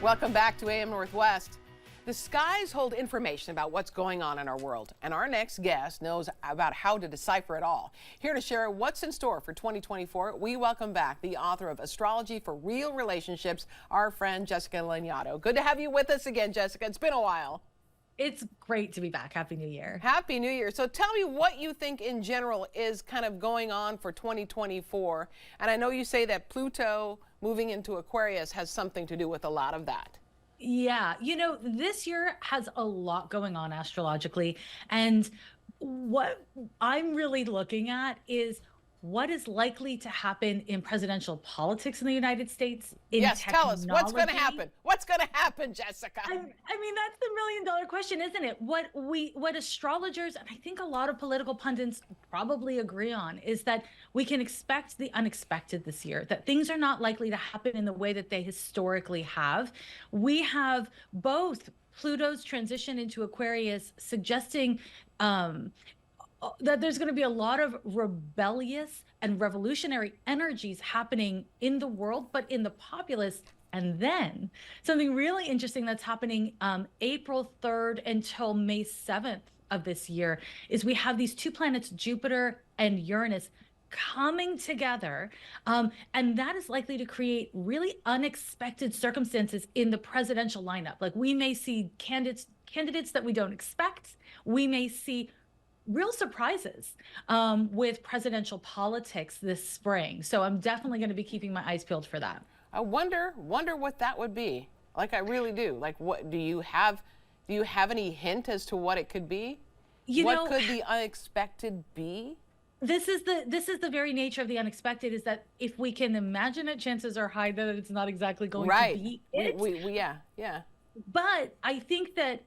Welcome back to AM Northwest. The skies hold information about what's going on in our world, and our next guest knows about how to decipher it all. Here to share what's in store for 2024, we welcome back the author of Astrology for Real Relationships, our friend Jessica Lanyadoo. Good to have you with us again, Jessica. It's been a while. It's great to be back. Happy New Year. Happy New Year. So tell me what you think in general is kind of going on for 2024. And I know you say that Pluto moving into Aquarius has something to do with a lot of that. Yeah, this year has a lot going on astrologically. And what I'm really looking at is what is likely to happen in presidential politics in the United States. Yes, tell us what's going to happen. What's going to happen, Jessica? I mean, that's the million-dollar question, isn't it? What astrologers and I think a lot of political pundits probably agree on is that we can expect the unexpected this year, that things are not likely to happen in the way that they historically have. We have both Pluto's transition into Aquarius suggesting that there's going to be a lot of rebellious and revolutionary energies happening in the world, but in the populace. And then something really interesting that's happening April 3rd until May 7th of this year is we have these two planets, Jupiter and Uranus, coming together. And that is likely to create really unexpected circumstances in the presidential lineup. Like we may see candidates that we don't expect. We may see real surprises with presidential politics this spring. So I'm definitely going to be keeping my eyes peeled for that. I wonder what that would be. Like, I really do. Like, what do you have any hint as to what it could be? What could the unexpected be? This is the very nature of the unexpected, is that if we can imagine it, chances are high that it's not exactly going to be it. Yeah. But I think that,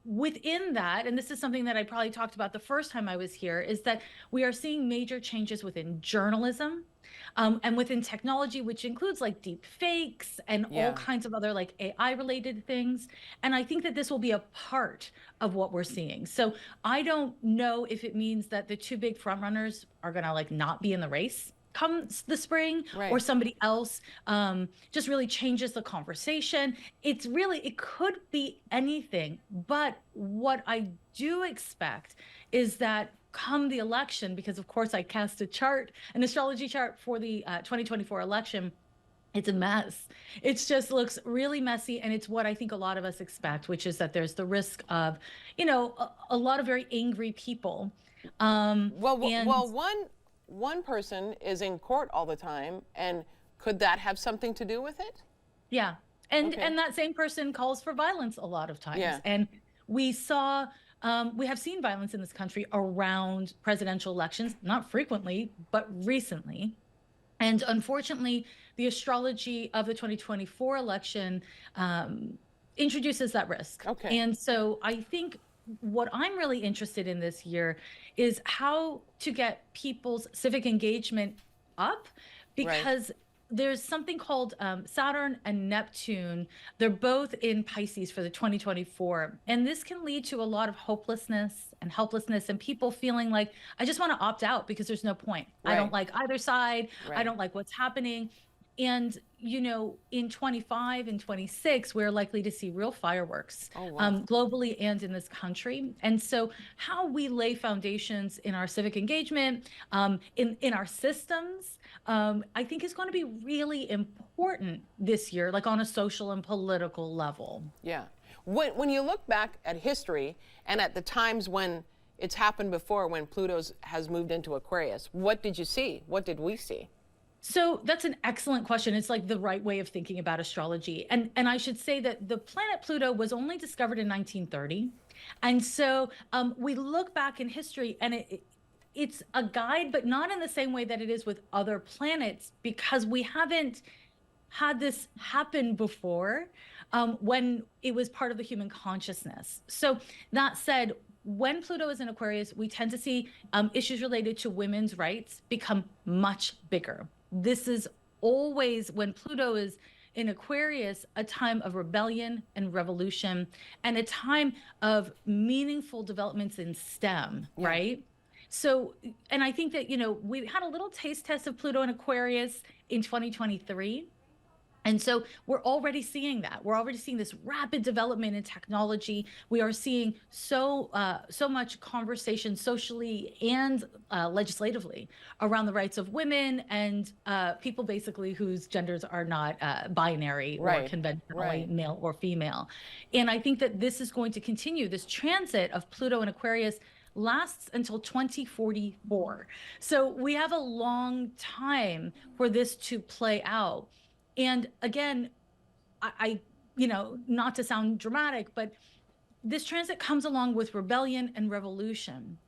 within that, and this is something that I probably talked about the first time I was here, is that we are seeing major changes within journalism and within technology, which includes like deep fakes and all kinds of other like AI related things. And I think that this will be a part of what we're seeing. So I don't know if it means that the two big frontrunners are going to like not be in the race come the spring, or somebody else just really changes the conversation. It could be anything. But what I do expect is that come the election, because of course I cast an astrology chart for the 2024 election, it's a mess. It just looks really messy. And it's what I think a lot of us expect, which is that there's the risk of, a lot of very angry people. One person is in court all the time, and could that have something to do with it? Yeah, and that same person calls for violence a lot of times. Yeah. And we have seen violence in this country around presidential elections, not frequently, but recently. And unfortunately, the astrology of the 2024 election introduces that risk. Okay. And so I think what I'm really interested in this year is how to get people's civic engagement up, because there's something called Saturn and Neptune. They're both in Pisces for the 2024. And this can lead to a lot of hopelessness and helplessness and people feeling like, I just want to opt out because there's no point. I don't like either side. I don't like what's happening. And, in 25 and 26, we're likely to see real fireworks globally and in this country. And so how we lay foundations in our civic engagement, in our systems, I think is going to be really important this year, like on a social and political level. Yeah. When you look back at history and at the times when it's happened before, when Pluto has moved into Aquarius, what did you see? What did we see? So that's an excellent question. It's like the right way of thinking about astrology. And I should say that the planet Pluto was only discovered in 1930. And so we look back in history and it's a guide, but not in the same way that it is with other planets, because we haven't had this happen before when it was part of the human consciousness. So that said, when Pluto is in Aquarius, we tend to see issues related to women's rights become much bigger. This is always, when Pluto is in Aquarius, a time of rebellion and revolution, and a time of meaningful developments in STEM, right? So, and I think that, we had a little taste test of Pluto in Aquarius in 2023. And so we're already seeing that. We're already seeing this rapid development in technology. We are seeing so much conversation socially and legislatively around the rights of women and people basically whose genders are not binary or Right, conventionally right. male or female. And I think that this is going to continue. This transit of Pluto and Aquarius lasts until 2044. So we have a long time for this to play out. And again, not to sound dramatic, but this transit comes along with rebellion and revolution.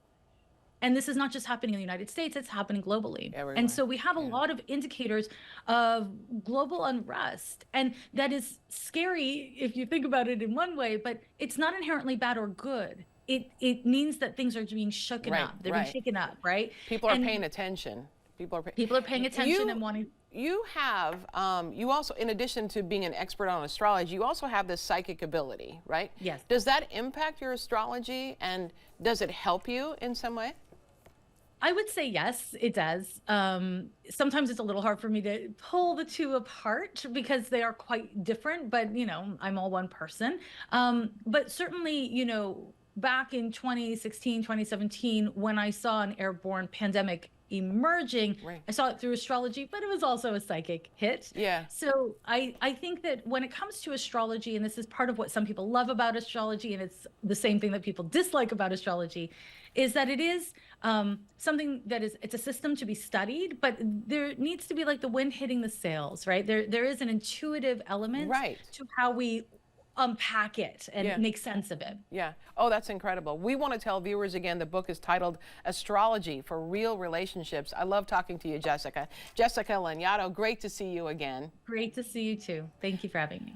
And this is not just happening in the United States, it's happening globally. And Everywhere. so we have a Yeah. lot of indicators of global unrest. And that is scary if you think about it in one way, but it's not inherently bad or good. It means that things are being shooken Right, up. They're being right. shaken up, right? People are And paying attention. people are paying attention and You wanting. you have you also, in addition to being an expert on astrology, you also have this psychic ability, right? Yes. Does that impact your astrology, and does it help you in some way? I would say yes, it does. Sometimes it's a little hard for me to pull the two apart because they are quite different, but I'm all one person. But certainly, back in 2016, 2017, when I saw an airborne pandemic emerging, Right. I saw it through astrology, but it was also a psychic hit. Yeah. So I think that when it comes to astrology, and this is part of what some people love about astrology, and it's the same thing that people dislike about astrology, is that it is something that it's a system to be studied, but there needs to be like the wind hitting the sails, right? There is an intuitive element Right. to how we unpack it and Yeah. make sense of it. Yeah. Oh, that's incredible. We want to tell viewers again, the book is titled Astrology for Real Relationships. I love talking to you, Jessica. Jessica Lanyadoo, great to see you again. Great to see you too. Thank you for having me.